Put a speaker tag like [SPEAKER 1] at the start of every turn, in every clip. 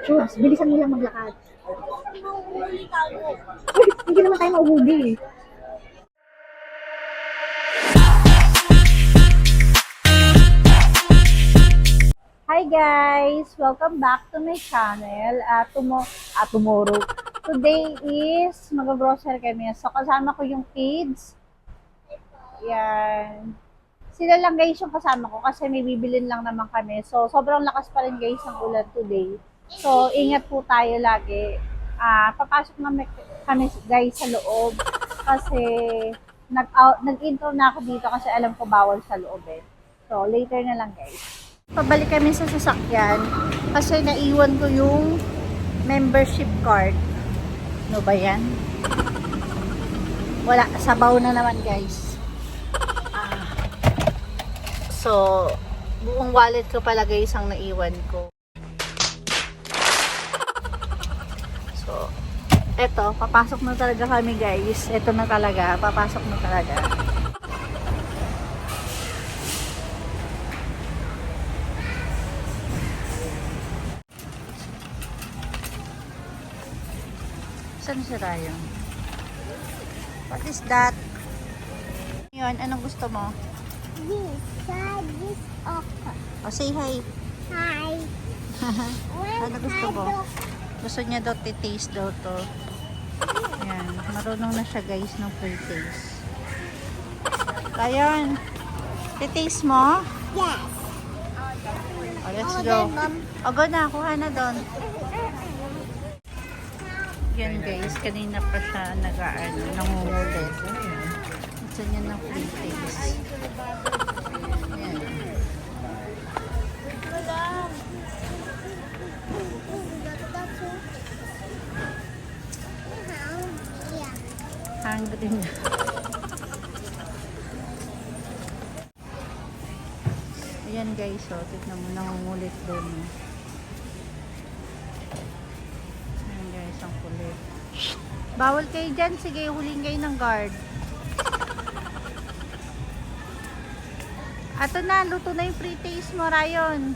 [SPEAKER 1] Chubs, bilisan mo lang maglakad. Uy, hindi naman tayo mauhugi. Hi guys! Welcome back to my channel. Tomorrow. Today is mag-grocery kami. So kasama ko yung kids. Yan. Sila lang guys yung kasama ko kasi may bibilin lang naman kami. So sobrang lakas pa rin guys ng ulan today. So ingat po tayo lagi. Papasok na kami guys sa loob kasi nag-intro na ako dito kasi alam ko bawal sa loob eh. So later na lang guys. Pabalik kami sa sasakyan kasi naiwan ko yung membership card. Ano ba yan? Wala, sabaw na naman guys. So, buong wallet ko pala guys ang naiwan ko. So, eto, papasok na talaga kami guys. Eto na talaga, papasok na talaga. Saan si Ryan? What is that? Yun, anong gusto mo?
[SPEAKER 2] This okra.
[SPEAKER 1] O, say hi.
[SPEAKER 2] Hi.
[SPEAKER 1] Ano gusto mo? Gusto niya daw taste daw to. Ayan, marunong na siya guys ng free taste. Ryan, taste mo?
[SPEAKER 2] Yes.
[SPEAKER 1] O, let's go. O, go na, kuha na doon. Yan guys, kanina pa siya nangungulit. Gusto niya ng free taste. Yan. Hungry na. Ayan guys, so tignan mo, nangungulit doon. Ayan guys, ang kulit. Bawal kayo dyan, sige, huling kayo ng guard. Ato na, luto na yung free taste mo, Ryan.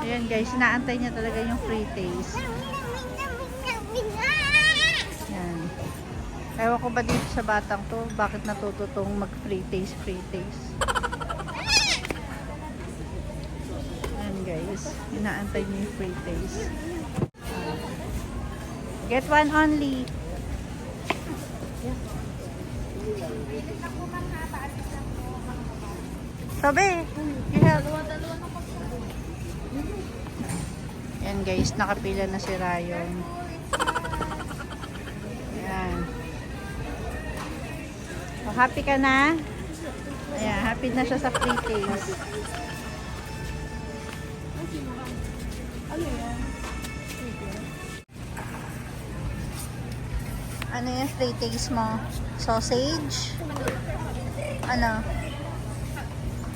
[SPEAKER 1] Ayan guys, inaantay niya talaga yung free taste. Ayan. Ewan ko ba dito sa batang to, bakit natututong mag free taste, free taste. Ayan guys, inaantay niya yung free taste. Get one only. Sabi, you have... Yan guys, nakapila na si Ryan. Ayan. So, happy ka na? Ayan, happy na siya sa free taste. Ano yung free taste mo? Sausage? Ano?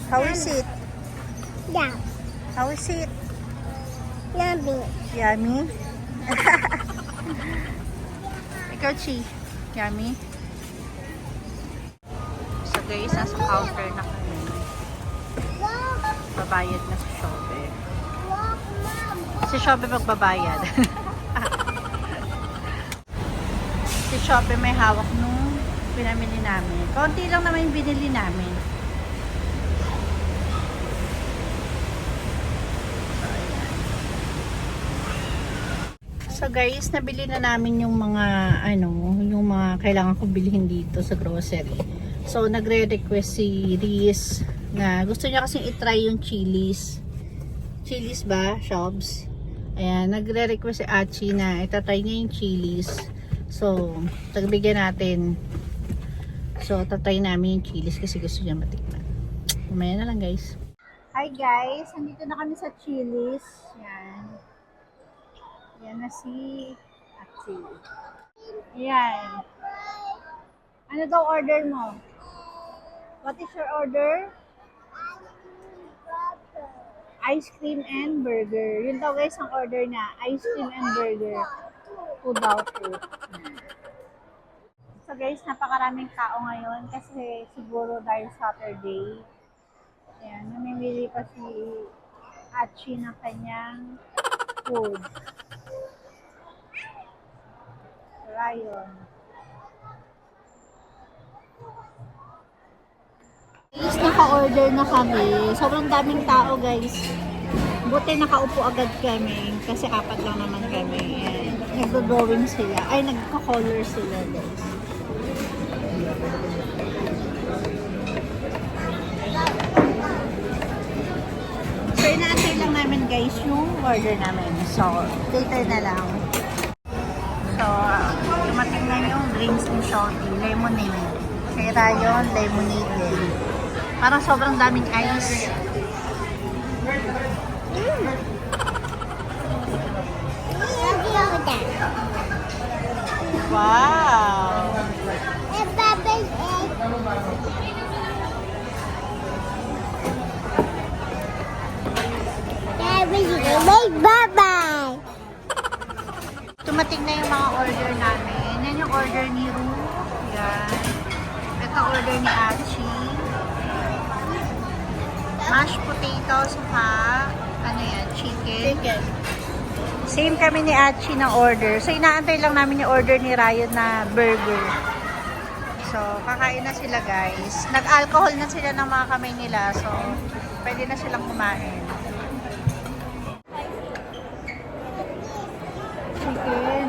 [SPEAKER 1] How is it?
[SPEAKER 2] Yeah.
[SPEAKER 1] How is it?
[SPEAKER 2] Yummy.
[SPEAKER 1] Yummy? Ikaw, Chi. Yummy? So guys, nasa counter na kami. Babayad na si Shobe. Si Shobe magbabayad. Si Shobe may hawak nung pinamili namin. Konti lang naman yung binili namin. So guys, nabili na namin yung mga yung mga kailangan kong bilhin dito sa grocery. So nagre-request si Riz na gusto niya kasi i-try yung chilies. Chilies ba, Shobs? Ayan, nagre-request si Achi na itatry niya yung chilies. So, tagbigyan natin. So, tatry namin yung chilies kasi gusto niya matikman. Mamaya na lang guys. Hi guys, nandito na kami sa chilies. Yan. Yan na si Achi. Yan. Ano daw order mo? What is your order? Ice cream and burger. Yun daw guys ang order na. Ice cream and burger. 2 daw po. So guys, napakaraming tao ngayon kasi siguro dahil Saturday. Ayan, namimili pa si Achi ng kanyang food. Ryan. Guys, naka-order na kami. Sobrang daming tao guys. Buti nakaupo agad kami kasi apat lang naman kami. Ayan. Nagdo-drawing sila. Ay, nagko-color sila guys. So, inaantay lang namin guys yung order namin. So, later na lang. So, dumating na yung drinks ni Shorty. Lemonade. Kay Rayon, lemonade din. Parang sobrang daming ice. Wow!
[SPEAKER 2] Bye-bye.
[SPEAKER 1] Tumating na yung mga order namin. Yan yung order ni Ru. Yan. Ito order ni Achi. Mashed potatoes pa. Ano yan? Chicken. Same kami ni Achi ng order. So, inaantay lang namin yung order ni Ryan na burger. So, kakain na sila guys. Nag-alcohol na sila ng mga kamay nila. So, pwede na silang kumain. Chicken.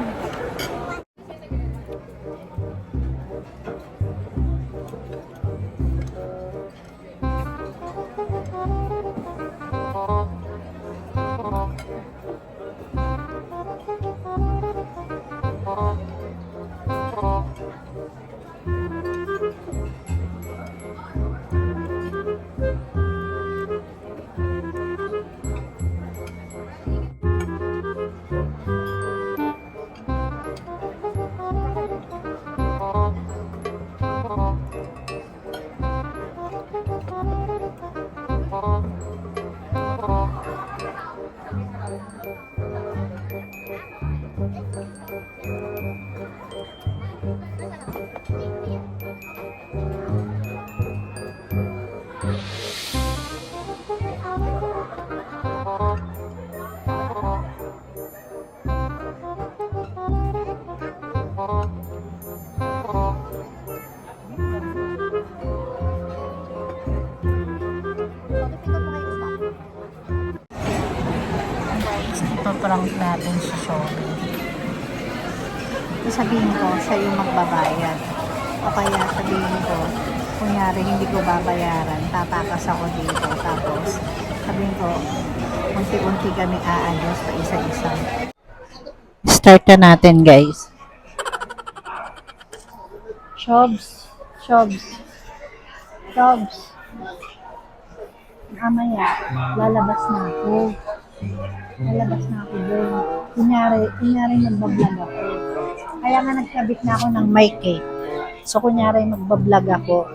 [SPEAKER 1] Guys, ipaprank natin si Shorty. Sabihin ko, siya yung magbabayad. O kaya sabihin ko, kunyari hindi ko babayaran, tatakas ako dito. Tapos, sabihin ko, unti-unti kami aayos pa isa-isa. Start na natin, guys. Shobs. Mamaya, lalabas na ako doon. Kunyari magbablog ako. Kaya nga nagkabit na ako ng mic eh. So, kunyari magbablog ako.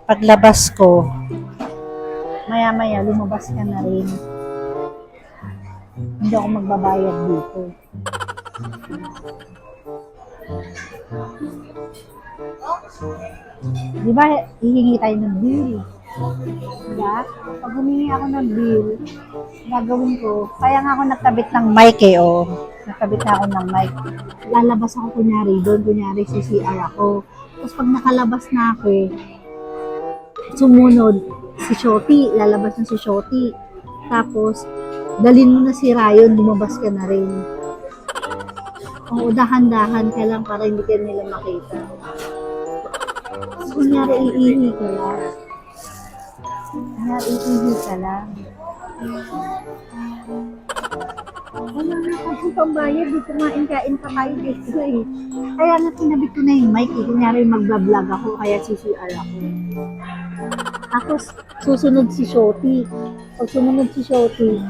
[SPEAKER 1] Paglabas ko, maya-maya, lumabas ka na rin. Hindi ako magbabayad dito. Di ba, hihingi tayo ng bill? Diba? Pag humingi ako ng bill, gagawin ko, kaya nga ako nagkabit ng mic eh, oh. Nagkabit na ako ng mic. Lalabas ako kunyari CCR ako. Tapos pag nakalabas na ako eh, sumunod si Shorty, lalabas na si Shorty. Tapos, dalhin mo na si Ryan, lumabas ka na rin. Oo, dahan-dahan ka lang para hindi ka nila makita. Kunyari, iihi ka lang. Wala na kasi pambayad, di kumain-kain pa kayo dito eh. Kaya nga kinabit ko na yung mic eh. Kunyari magbablog ako, kaya CCR ako. Tapos, susunod si Shorty. Pag sumunod si Shorty,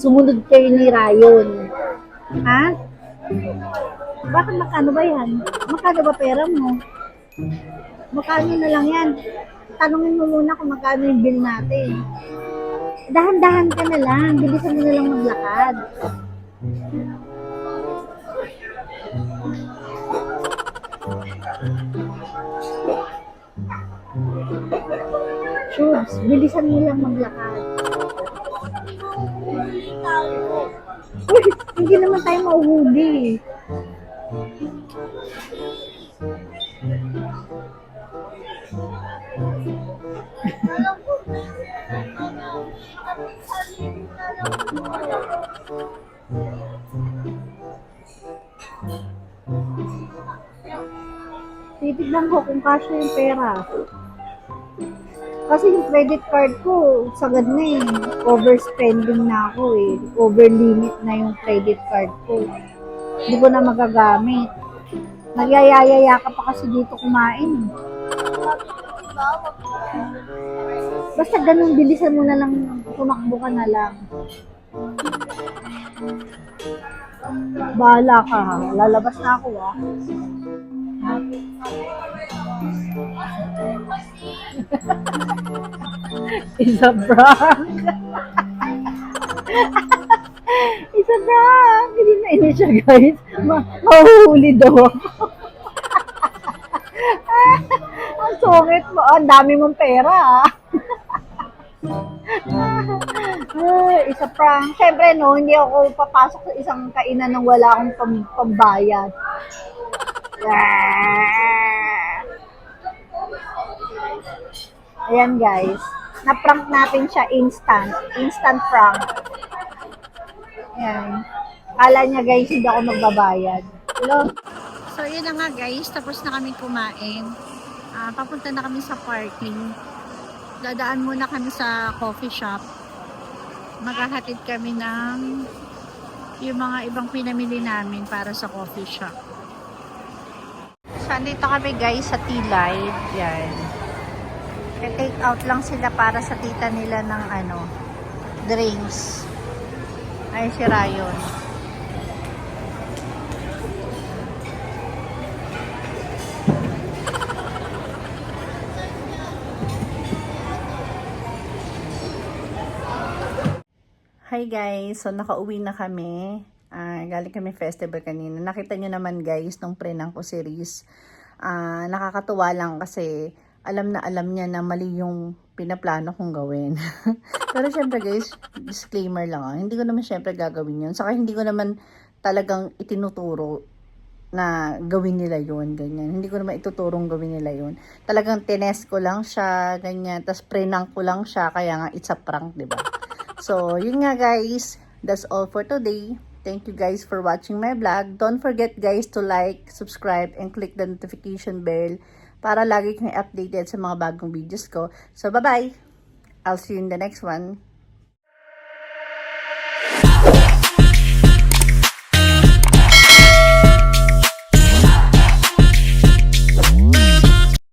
[SPEAKER 1] sumunod kayo ni Ryan. Ha? Bakit magkano ba yan? Magkano ba pera mo? Magkano na lang yan? Tanungin mo muna kung magkano yung bill natin. Dahan-dahan ka na lang. Bilisan mo na lang maglakad. Shubs, bilisan mo lang maglakad. Uy, hindi naman tayo mauhuli. Titignan ko kung kasya yung pera. Kasi yung credit card ko, sagad na eh. Overspending na ako eh. Over limit na yung credit card ko. Hindi ko na magagamit. Nagyayayaya ka pa kasi dito kumain. Basta ganun, bilisan mo na lang, tumakbo ka na lang. Bahala ka ha. Lalabas na ako ha. It's a prank. It's a prank. Hindi na ini siya guys. Mahuhuli daw ako. Ang sungit mo. Ang dami mong pera ah. Isa prank. Siyempre no, hindi ako papasok sa isang kainan nang wala akong pambayad. Ayan guys. Na-prank natin siya instant. Instant prank. Ayan. Kala niya guys, hindi ako magbabayad. Hello? So yun na nga guys, tapos na kami kumain. Papunta na kami sa parking. Dadaan muna kami sa coffee shop. Maghahatid kami ng yung mga ibang pinamili namin para sa coffee shop. So andito kami guys sa T-Live. Yan. Take out lang sila para sa tita nila ng drinks. Ay si Rayon. Hi guys, so nakauwi na kami. Galing kami festival kanina. Nakita nyo naman guys, nung prenang ko si Riz. Nakakatuwa lang kasi alam na alam niya na mali yung pinaplano kong gawin. Pero syempre guys, disclaimer lang hindi ko naman syempre gagawin yun. Saka hindi ko naman talagang itinuturo na gawin nila yun, ganyan. Hindi ko naman ituturong gawin nila yun. Talagang tinest ko lang siya, ganyan. Tapos prenang ko lang siya, kaya nga it's a prank, diba? So, yun nga guys, that's all for today. Thank you guys for watching my vlog. Don't forget guys to like, subscribe, and click the notification bell para lagi kang updated sa mga bagong videos ko. So, bye-bye! I'll see you in the next one.